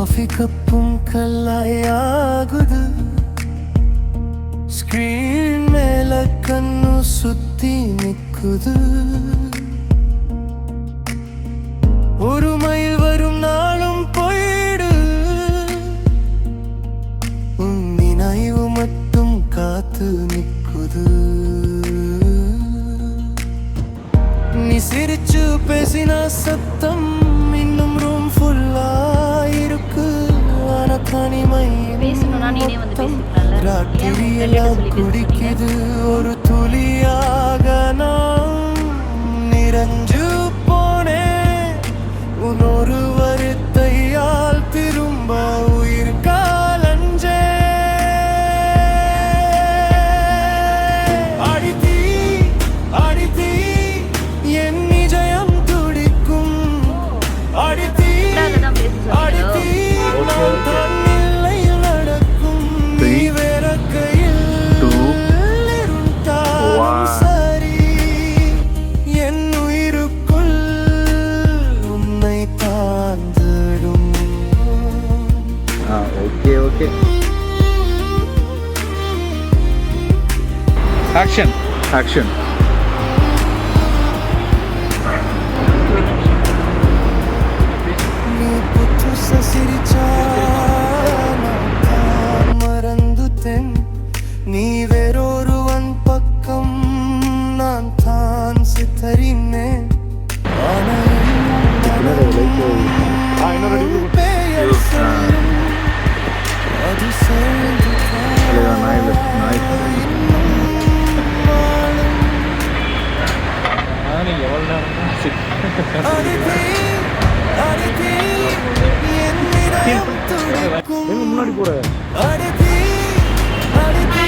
Coffee கப்பும் கல்லாயாகுது screen மேல கண்ணு சுத்தி நிக்குது ஒரு மைல் வரும் நாளும் போயிடு உன் நினைவு மட்டும் காத்து நிக்குது நீ சிரிச்சு பேசின சத்தம் இன்னும் ரூம் ஃபுல்லா இருக்கு ஆனா தனிமை ராத்திரியெல்லாம் குடிக்குது ஒரு துளியாக நான் நிறைஞ்சு போனேன் உன்னொரு வருத்தையால் திரும்ப உயிர் காலஞ்சே அடித்தீ அடித்தீ என் நிஜயம் துடிக்கும் அடித்தீ அடித்தீ நான் தன்னில்லை நடக்கும் நீ வேற கையில் இருந்தாலும் சரி என் உயிருக்குள் உன்னை தாழ்ந்திடும். ஓகே ஓகே ஆக்ஷன் ஆக்ஷன் நீ புதுசா சிரிச்சா நான் மறந்துட்டேன் நீ வேறொருவன் பக்கம் நான் தான் சித்தறினேன் பெயர் சொல்லும் அது சேர்ந்து முன்னாடி போற அடித்தீ அடித்தீ